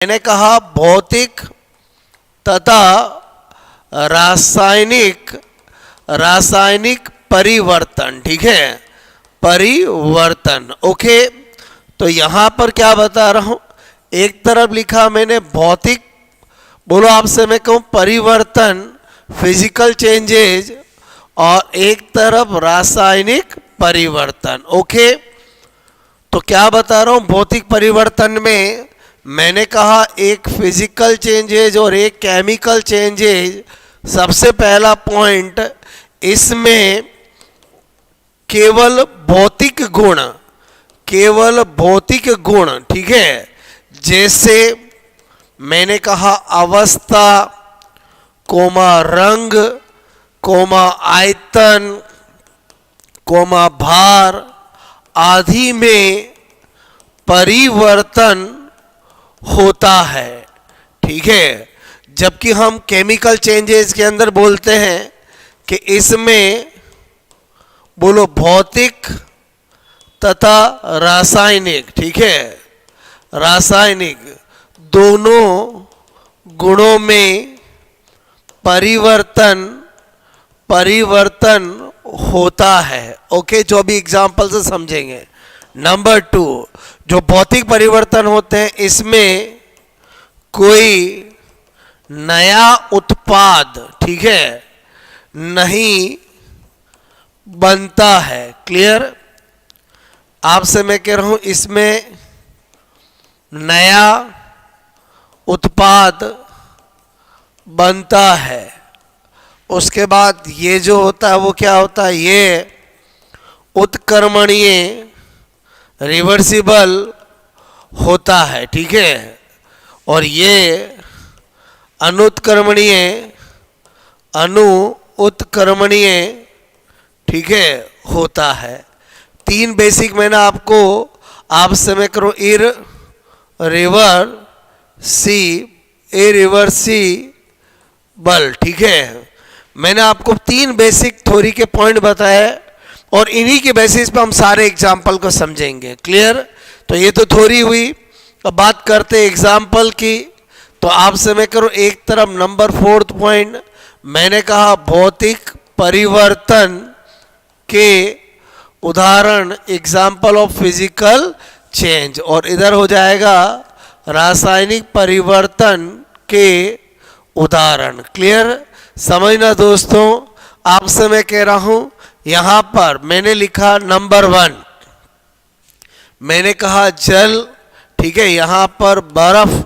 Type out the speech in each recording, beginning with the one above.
मैंने कहा भौतिक तथा रासायनिक परिवर्तन, ठीक है, परिवर्तन। ओके, तो यहां पर क्या बता रहा हूं, एक तरफ लिखा मैंने भौतिक, बोलो आपसे मैं कहूं परिवर्तन, फिजिकल चेंजेज, और एक तरफ रासायनिक परिवर्तन। ओके, तो क्या बता रहा हूं, भौतिक परिवर्तन में मैंने कहा एक फिजिकल चेंजेज और एक केमिकल चेंजेज। सबसे पहला पॉइंट, इसमें केवल भौतिक गुण, ठीक है, जैसे मैंने कहा अवस्था, कोमा रंग, कोमा आयतन, कोमा भार आदि में परिवर्तन होता है, ठीक है। जबकि हम केमिकल चेंजेस के अंदर बोलते हैं कि इसमें बोलो भौतिक तथा रासायनिक, ठीक है, रासायनिक दोनों गुणों में परिवर्तन होता है। ओके, जो अभी एग्जाम्पल से समझेंगे। नंबर 2, जो भौतिक परिवर्तन होते हैं इसमें कोई नया उत्पाद, ठीक है, नहीं बनता है। क्लियर, आपसे मैं कह रहा हूं इसमें नया उत्पाद बनता है। उसके बाद ये जो होता है वो क्या होता है, ये उत्क्रमणीय, रिवर्सिबल होता है, ठीक है, और ये उत्क्रमणीय, ठीक है, होता है। 3 बेसिक मैंने आपसे मैं करूं, इरिवर्सिबल, ठीक है। मैंने आपको 3 बेसिक थ्योरी के पॉइंट बताए और इन्हीं के बेसिस पे हम सारे एग्जाम्पल को समझेंगे। क्लियर, तो ये तो थ्योरी हुई। अब बात करते एग्जाम्पल की। तो आपसे मैं करूं, एक तरफ नंबर 4th पॉइंट मैंने कहा भौतिक परिवर्तन के उदाहरण, एग्जाम्पल ऑफ फिजिकल चेंज, और इधर हो जाएगा रासायनिक परिवर्तन के उदाहरण। क्लियर, समझना दोस्तों। आपसे मैं कह रहा हूं, यहां पर मैंने लिखा नंबर 1, मैंने कहा जल, ठीक है, यहां पर बर्फ,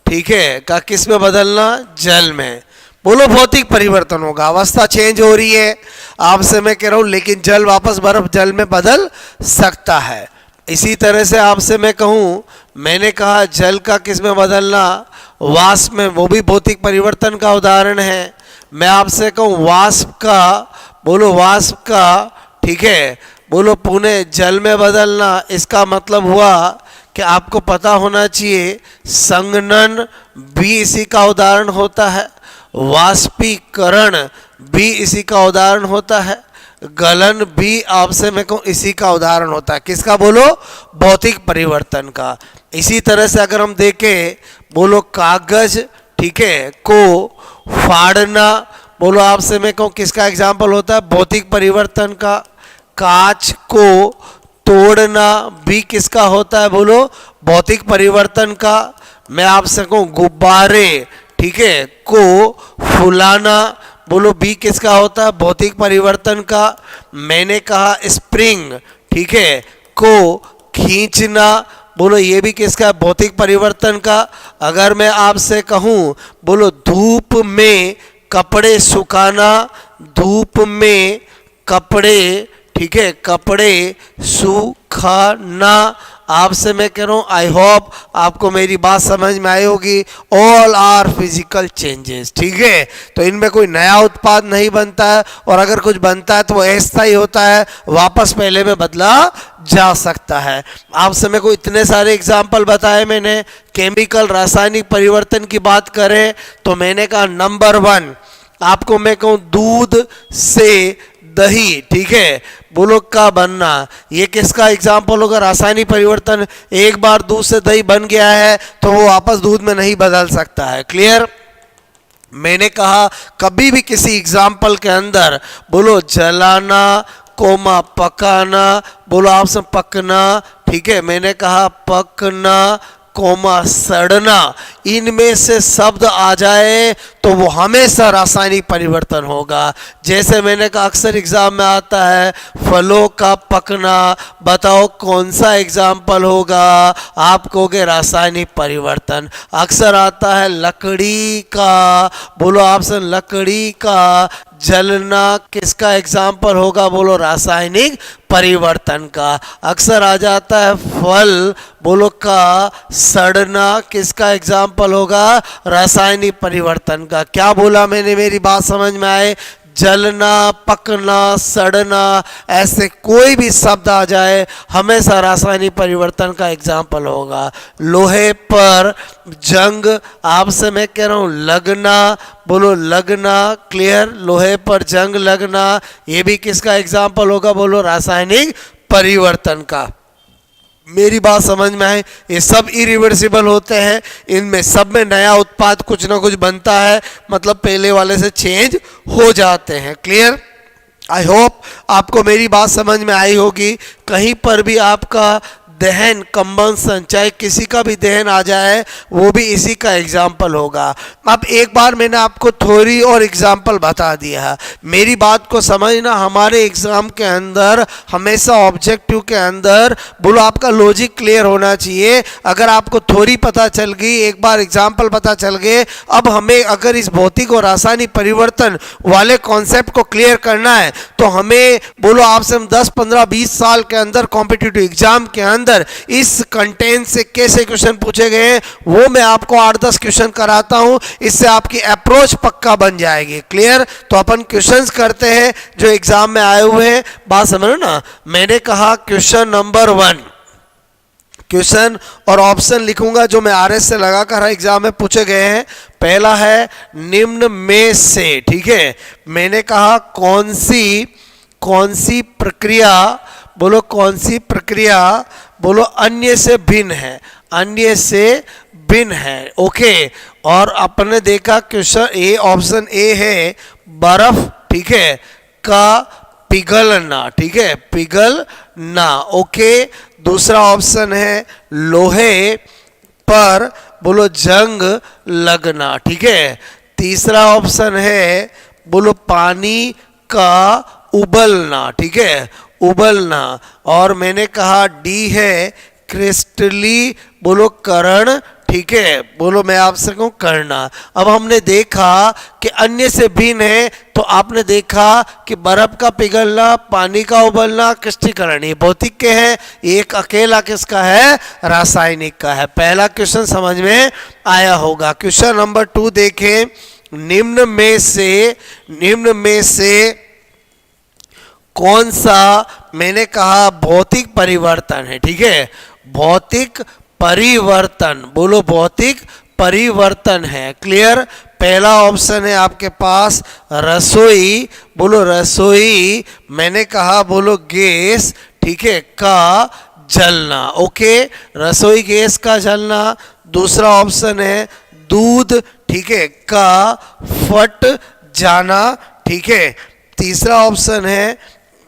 ठीक है, का किस में बदलना, जल में। बोलो भौतिक परिवर्तन होगा, अवस्था चेंज हो रही है, आपसे मैं कह रहा हूं, लेकिन जल वापस बर्फ जल में बदल सकता है। इसी तरह से आपसे मैं कहूं, मैंने कहा जल का किस में बदलना, वाष्प में, वो भी भौतिक परिवर्तन का उदाहरण है। मैं आपसे कहूं वाष्प का, बोलो वाष्प का, ठीक है, बोलो पुणे जल में बदलना, इसका मतलब हुआ कि आपको पता होना चाहिए संघनन भी इसी का उदाहरण होता है, वाष्पीकरण भी इसी का उदाहरण होता है, गलन भी आपसे मैं कहूं इसी का उदाहरण होता है। किसका, बोलो भौतिक परिवर्तन का। इसी तरह से अगर हम देखें, बोलो कागज, ठीक है, को फाड़ना, बोलो आपसे मैं कहूं किसका एग्जाम्पल होता है, भौतिक परिवर्तन का। कांच को तोड़ना भी किसका होता है, बोलो भौतिक परिवर्तन का। मैं आपसे कहूं गुब्बारे, ठीक है, को फुलाना, बोलो भी किसका होता है, भौतिक परिवर्तन का। मैंने कहा स्प्रिंग, ठीक है, को खींचना, बोलो ये भी किसका, भौतिक परिवर्तन का। अगर मैं आपसे कहूं, बोलो धूप में कपड़े सुखाना, धूप में कपड़े, ठीक है, कपड़े सुखाना, आपसे मैं कह रहा हूं, आई होप आपको मेरी बात समझ में आई होगी। ऑल आर फिजिकल चेंजेस, ठीक है। तो इनमें कोई नया उत्पाद नहीं बनता है, और अगर कुछ बनता है तो वो ऐसा ही होता है, वापस पहले में बदला जा सकता है। आपसे मैं को इतने सारे एग्जाम्पल बताए मैंने। केमिकल रासायनिक परिवर्तन की बात करें तो मैंने कहा नंबर 1, आपको मैं कहूं दूध से दही, ठीक है, बोलो का बनना, ये किसका एग्जाम्पल होगा? रासायनिक परिवर्तन। एक बार दूध से दही बन गया है तो वो वापस दूध में नहीं बदल सकता है। क्लियर? मैंने कहा कभी भी किसी एग्जाम्पल के अंदर बोलो जलाना कोमा पकाना, बोलो आपसे पकना, ठीक है, मैंने कहा पकना कोमा सड़ना, इनमें से शब्द आ जाए तो वो हमेशा रासायनिक परिवर्तन होगा। जैसे मैंने कहा अक्सर एग्जाम में आता है फलों का पकना, बताओ कौन सा एग्जाम्पल होगा? आप कहोगे रासायनिक परिवर्तन। अक्सर आता है लकड़ी का, बोलो आपसे लकड़ी का जलना, किसका एग्जाम्पल होगा? बोलो रासायनिक परिवर्तन का। अक्सर आ जाता है फल, बोलो का सड़ना, किसका एग्जाम्पल होगा? रासायनिक परिवर्तन का। क्या बोला मैंने? मेरी बात समझ में आए? जलना, पकना, सड़ना, ऐसे कोई भी शब्द आ जाए हमेशा रासायनिक परिवर्तन का एग्जाम्पल होगा। लोहे पर जंग, आपसे मैं कह रहा हूं लगना, बोलो लगना। क्लियर? लोहे पर जंग लगना, ये भी किसका एग्जाम्पल होगा? बोलो रासायनिक परिवर्तन का। मेरी बात समझ में आए? ये सब इरिवर्सिबल होते हैं, इनमें सब में नया उत्पाद कुछ ना कुछ बनता है, मतलब पहले वाले से चेंज हो जाते हैं। क्लियर? आई होप आपको मेरी बात समझ में आई होगी। कहीं पर भी आपका दहन, कंबंसन, चाहे किसी का भी दहन आ जाए वो भी इसी का एग्जाम्पल होगा। अब एक बार मैंने आपको थ्योरी और एग्जाम्पल बता दिया, मेरी बात को समझना। हमारे एग्जाम के अंदर हमेशा ऑब्जेक्टिव के अंदर बोलो आपका लॉजिक क्लियर होना चाहिए। अगर आपको थ्योरी पता चल गई, एक बार एग्जाम्पल पता चल गए, अब हमें अगर इस भौतिक और रासायनिक परिवर्तन वाले कॉन्सेप्ट को क्लियर करना है तो हमें बोलो आपसे हम 10, 15, 20 साल के अंदर कॉम्पिटिटिव एग्जाम के अंदर इस कंटेंट से कैसे क्वेश्चन पूछे गए हैं वो मैं आपको 8-10 क्वेश्चन कराता हूं, इससे आपकी अप्रोच पक्का बन जाएगी। क्लियर? तो अपन क्वेश्चंस करते हैं जो एग्जाम में आए हुए हैं। बात समझो ना? मैंने कहा क्वेश्चन नंबर 1, क्वेश्चन और ऑप्शन लिखूंगा जो मैं आरएस से लगाकर एग्जाम में पूछे गए हैं। पहला है निम्न में से, ठीक है, मैंने कहा कौन सी प्रक्रिया, बोलो कौन सी प्रक्रिया, बोलो अन्य से भिन्न है, अन्य से भिन्न है। ओके, और अपने देखा क्वेश्चन ए, ऑप्शन ए है बर्फ, ठीक है, का पिघलना, ठीक है, पिघलना। ओके, दूसरा ऑप्शन है लोहे पर बोलो जंग लगना, ठीक है। तीसरा ऑप्शन है बोलो पानी का उबलना, ठीक है, उबलना। और मैंने कहा डी है क्रिस्टली बोलो करण, ठीक है, बोलो मैं आपसे कहूं करना। अब हमने देखा कि अन्य से भिन्न है, तो आपने देखा कि बर्फ का पिघलना, पानी का उबलना, क्रिस्टलीकरण, ये भौतिक के हैं, एक अकेला किसका है? रासायनिक का है। पहला क्वेश्चन समझ में आया होगा। क्वेश्चन नंबर 2 देखें, निम्न में से कौन सा, मैंने कहा भौतिक परिवर्तन है, ठीक है, भौतिक परिवर्तन, बोलो भौतिक परिवर्तन है। क्लियर? पहला ऑप्शन है आपके पास रसोई, बोलो रसोई, मैंने कहा बोलो गैस, ठीक है, का जलना। ओके, रसोई गैस का जलना। दूसरा ऑप्शन है दूध, ठीक है, का फट जाना, ठीक है। तीसरा ऑप्शन है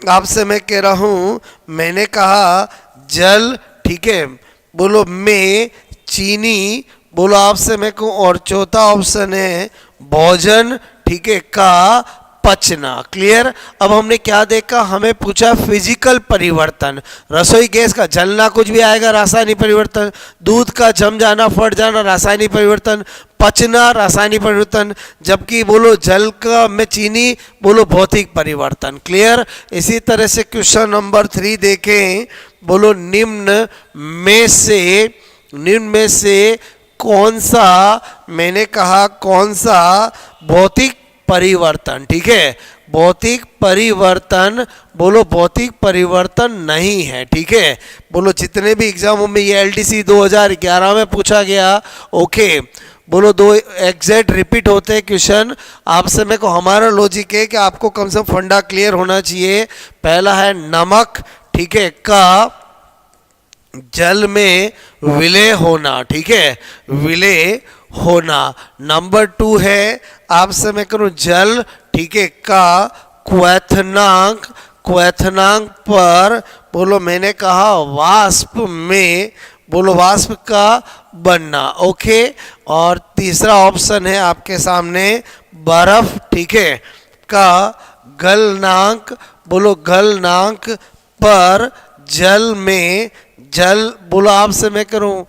आपसे मैं कह रहा हूं, मैंने कहा जल, ठीक है, बोलो में चीनी, बोलो आपसे मैं कहूं। और चौथा ऑप्शन है भोजन, ठीक है, का पचना। क्लियर? अब हमने क्या देखा, हमें पूछा फिजिकल परिवर्तन, रसोई गैस का जलना कुछ भी आएगा रासायनिक परिवर्तन, दूध का जम जाना, फट जाना रासायनिक परिवर्तन, पचना रासायनिक परिवर्तन, जबकि बोलो जल का में चीनी बोलो भौतिक परिवर्तन। क्लियर? इसी तरह से क्वेश्चन नंबर 3 देखें, बोलो निम्न में से कौन सा, मैंने कहा कौन सा भौतिक परिवर्तन, ठीक है, भौतिक परिवर्तन, बोलो भौतिक परिवर्तन नहीं है, ठीक है। बोलो जितने भी एग्जामों में ये एलडीसी 2011 में पूछा गया, ओके, बोलो दो एग्जैक्ट रिपीट होते हैं क्वेश्चन आपसे। मेरे को हमारा लॉजिक है कि आपको कम से कम फंडा क्लियर होना चाहिए। पहला है नमक, ठीक है, का जल में विलय होना, ठीक है, विलय होना। नंबर 2 है आपसे मैं करूं जल, ठीक है, का क्वथनांक, क्वथनांक पर बोलो मैंने कहा वाष्प में, बोलो वाष्प का बनना, ओके। और तीसरा ऑप्शन है आपके सामने बर्फ, ठीक है, का गलनांक, बोलो गलनांक पर जल में, जल बोलो आपसे मैं करूं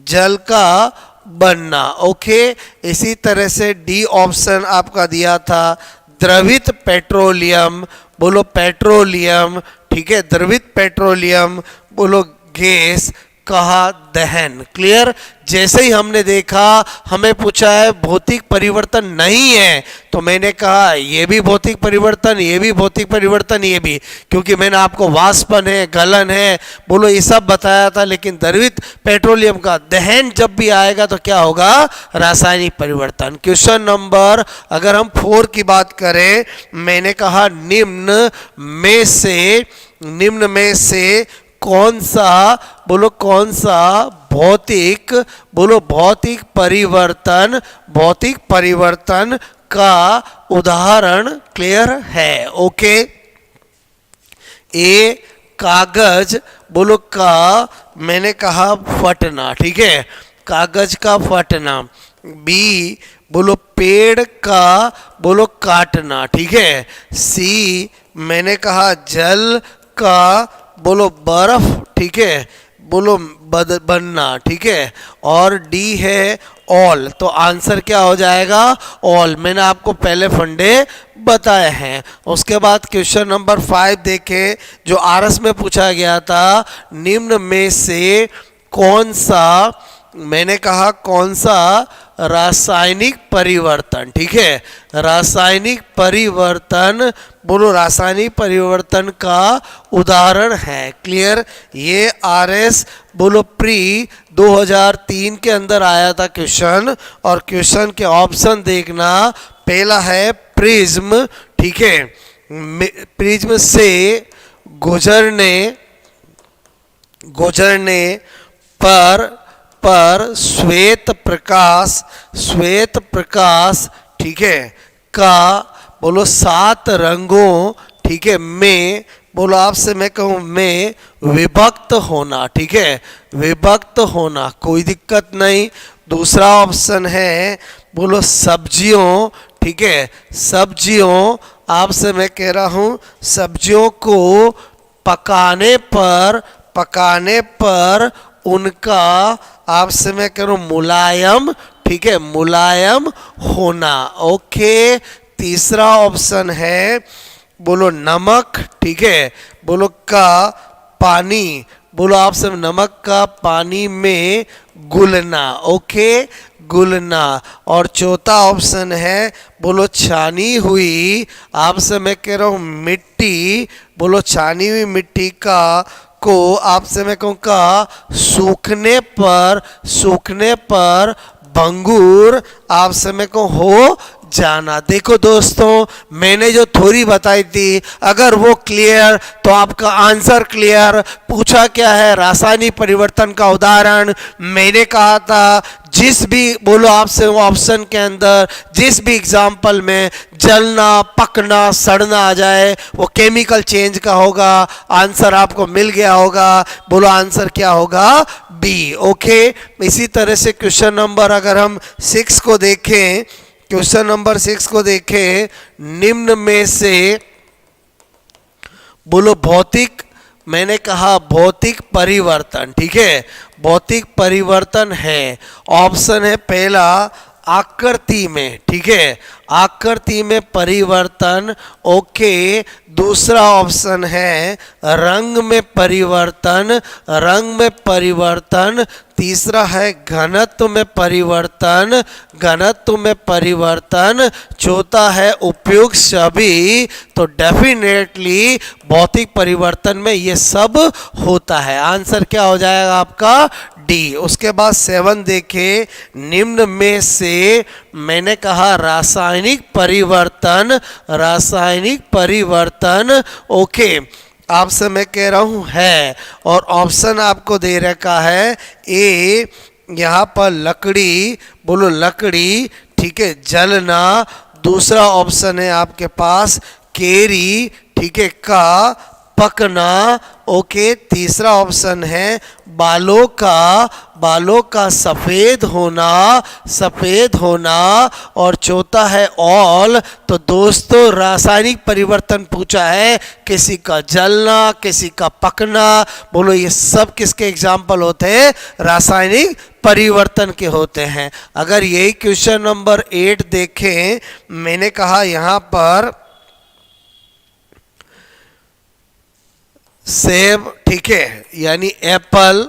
जल का बनना, ओके। इसी तरह से डी ऑप्शन आपका दिया था द्रवित पेट्रोलियम, बोलो पेट्रोलियम, ठीक है, द्रवित पेट्रोलियम, बोलो गैस कहा दहन। क्लियर। जैसे ही हमने देखा हमें पूछा है भौतिक परिवर्तन नहीं है, तो मैंने कहा ये भी भौतिक परिवर्तन, ये भी भौतिक परिवर्तन, ये भी, क्योंकि मैंने आपको वाष्पन है, गलन है, बोलो ये सब बताया था। लेकिन द्रवित पेट्रोलियम का दहन जब भी आएगा तो क्या होगा, रासायनिक परिवर्तन। क्वेश्चन नंबर अगर हम 4 की बात करें, मैंने कहा निम्न में से कौन सा, बोलो कौन सा भौतिक, बोलो भौतिक परिवर्तन, भौतिक परिवर्तन का उदाहरण क्लियर है, ओके। ए कागज, बोलो का मैंने कहा फटना, ठीक है, कागज का फटना। बी बोलो पेड़ का, बोलो काटना, ठीक है। सी मैंने कहा जल का, बोलो बर्फ, ठीक है, बोलो बनना, ठीक है। और डी है ऑल, तो आंसर क्या हो जाएगा, ऑल। मैंने आपको पहले फंडे बताए हैं। उसके बाद क्वेश्चन नंबर 5 देखें, जो आरएस में पूछा गया था, निम्न में से कौन सा, मैंने कहा कौन सा रासायनिक परिवर्तन, ठीक है, रासायनिक परिवर्तन, बोलो रासायनिक परिवर्तन का उदाहरण है। क्लियर। ये आरएस बोलो प्री 2003 के अंदर आया था क्वेश्चन, और क्वेश्चन के ऑप्शन देखना, पहला है प्रिज्म, ठीक है, प्रिज्म से गुजरने पर श्वेत प्रकाश, ठीक है, का बोलो 7 रंगों, ठीक है, में, बोलो आपसे मैं कहूँ में विभक्त होना, ठीक है, विभक्त होना, कोई दिक्कत नहीं। दूसरा ऑप्शन है बोलो सब्जियों, ठीक है, सब्जियों, आपसे मैं कह रहा हूँ सब्जियों को पकाने पर उनका, आपसे मैं कह रहा हूँ मुलायम, ठीक है, मुलायम होना, ओके। तीसरा ऑप्शन है बोलो नमक, ठीक है, बोलो का पानी, बोलो आपसे नमक का पानी में घुलना, ओके, घुलना। और चौथा ऑप्शन है बोलो छानी हुई, आपसे मैं कह रहा हूँ मिट्टी, बोलो छानी हुई मिट्टी का को आपसे मैं कहूँ का सूखने पर भंगूर, आपसे मैं कहूँ हो जाना। देखो दोस्तों, मैंने जो थ्योरी बताई थी, अगर वो क्लियर तो आपका आंसर क्लियर। पूछा क्या है, रासायनिक परिवर्तन का उदाहरण। मैंने कहा था जिस भी बोलो आपसे वो ऑप्शन के अंदर जिस भी एग्जाम्पल में जलना, पकना, सड़ना आ जाए, वो केमिकल चेंज का होगा। आंसर आपको मिल गया होगा, बोलो आंसर क्या होगा, बी, ओके। इसी तरह से क्वेश्चन नंबर अगर हम 6 को देखें, क्वेश्चन नंबर 6 को देखें, निम्न में से बोलो भौतिक, मैंने कहा भौतिक परिवर्तन, ठीक है, भौतिक परिवर्तन है। ऑप्शन है पहला आकृति में, ठीक है, आकृति में परिवर्तन, ओके। दूसरा ऑप्शन है रंग में परिवर्तन, रंग में परिवर्तन। तीसरा है घनत्व में परिवर्तन, घनत्व में परिवर्तन। चौथा है उपयुक्त सभी। तो डेफिनेटली भौतिक परिवर्तन में ये सब होता है। आंसर क्या हो जाएगा आपका? डी। उसके बाद 7 देखें, निम्न में से मैंने कहा रासायनिक परिवर्तन, रासायनिक परिवर्तन, ओके। आपसे मैं कह रहा हूं है, और ऑप्शन आपको दे रखा है ए, यहाँ पर लकड़ी, बोलो लकड़ी, ठीक है, जलना। दूसरा ऑप्शन है आपके पास केरी, ठीक है, का पकना, ओके। तीसरा ऑप्शन है बालों का सफ़ेद होना, सफ़ेद होना। और चौथा है ऑल। तो दोस्तों रासायनिक परिवर्तन पूछा है, किसी का जलना, किसी का पकना, बोलो ये सब किसके एग्जाम्पल होते हैं? रासायनिक परिवर्तन के होते हैं। अगर यही क्वेश्चन नंबर 8 देखें, मैंने कहा यहाँ पर सेब, ठीक है, यानी एप्पल।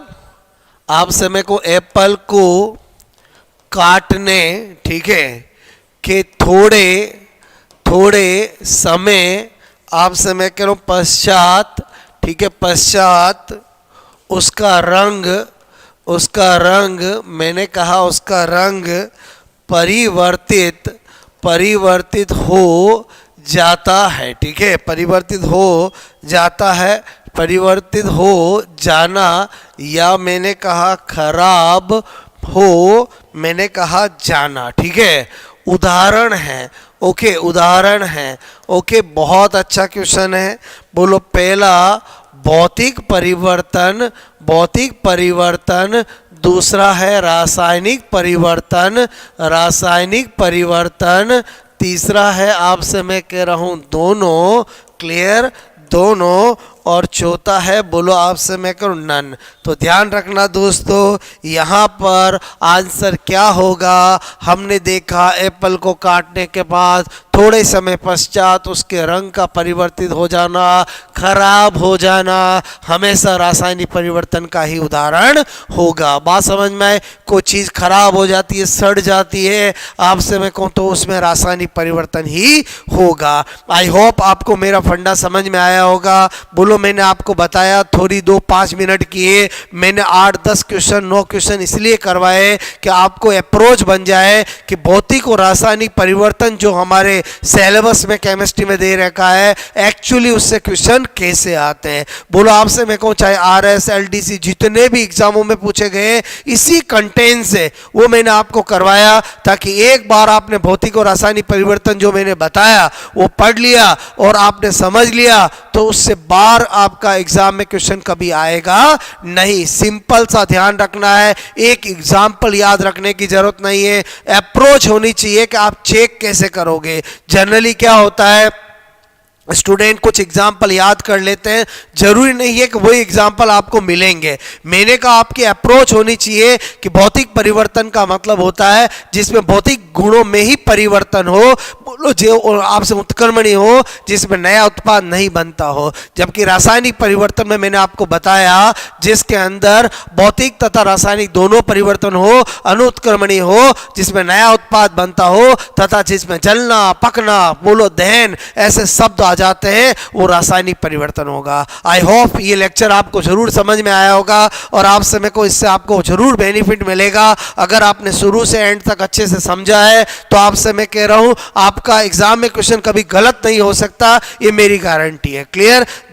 आप समय को एप्पल को काटने, ठीक है, के थोड़े थोड़े समय, आप समय कह रहा हूँ पश्चात, ठीक है, पश्चात उसका रंग मैंने कहा उसका रंग परिवर्तित हो जाता है, ठीक है, परिवर्तित हो जाता है, परिवर्तित हो जाना। या मैंने कहा खराब हो, मैंने कहा जाना, ठीक है। उदाहरण है, ओके, उदाहरण है, ओके। बहुत अच्छा क्वेश्चन है। बोलो पहला भौतिक परिवर्तन, भौतिक परिवर्तन। दूसरा है रासायनिक परिवर्तन, रासायनिक परिवर्तन। तीसरा है आपसे मैं कह रहा हूं दोनों, क्लियर, दोनों। और चौथा है, बोलो आपसे मैं करूँ नन। तो ध्यान रखना दोस्तों, यहाँ पर आंसर क्या होगा? हमने देखा एप्पल को काटने के बाद थोड़े समय पश्चात उसके रंग का परिवर्तित हो जाना, खराब हो जाना, हमेशा रासायनिक परिवर्तन का ही उदाहरण होगा। बात समझ में आए? कोई चीज़ खराब हो जाती है, सड़ जाती है, आपसे मैं कहूँ तो उसमें रासायनिक परिवर्तन ही होगा। आई होप आपको मेरा फंडा समझ में आया होगा। बोलो मैंने आपको बताया, थोड़ी 2-5 मिनट किए, मैंने 8-10 क्वेश्चन 9 क्वेश्चन इसलिए करवाए कि आपको अप्रोच बन जाए कि भौतिक और रासायनिक परिवर्तन जो हमारे सिलेबस में केमिस्ट्री में दे रखा है, एक्चुअली उससे क्वेश्चन कैसे आते हैं। बोलो आपसे मैं कहूँ चाहे RS LDC जितने भी एग्जामों में पूछे गए इसी कंटेंट से वो मैंने आपको करवाया, ताकि एक बार आपने भौतिक और रासायनिक परिवर्तन जो मैंने बताया वो पढ़ लिया और आपने समझ लिया, तो उससे बार आपका एग्जाम में क्वेश्चन कभी आएगा नहीं। सिंपल सा ध्यान रखना है, एक एग्जाम्पल याद रखने की जरूरत नहीं है, अप्रोच होनी चाहिए कि आप चेक कैसे करोगे। जनरली क्या होता है, स्टूडेंट कुछ एग्जाम्पल याद कर लेते हैं, जरूरी नहीं है कि वही एग्जाम्पल आपको मिलेंगे। मैंने कहा आपकी अप्रोच होनी चाहिए कि भौतिक परिवर्तन का मतलब होता है जिसमें भौतिक गुणों में ही परिवर्तन हो, बोलो जो आपसे उत्क्रमणीय हो, जिसमें नया उत्पाद नहीं बनता हो। जबकि रासायनिक परिवर्तन में मैंने आपको बताया जिसके अंदर भौतिक तथा रासायनिक दोनों परिवर्तन हो, अनुत्क्रमणीय हो, जिसमें नया उत्पाद बनता हो, तथा जिसमें जलना, पकना, बोलो दहन, ऐसे शब्द आ जाते हैं, वो रासायनिक परिवर्तन होगा। आई होप ये लेक्चर आपको जरूर समझ में आया होगा और आप समय को इससे आपको जरूर बेनिफिट मिलेगा। अगर आपने शुरू से एंड तक अच्छे से समझा है तो आपसे मैं कह रहा हूं आपका एग्जाम में क्वेश्चन कभी गलत नहीं हो सकता, ये मेरी गारंटी है। क्लियर?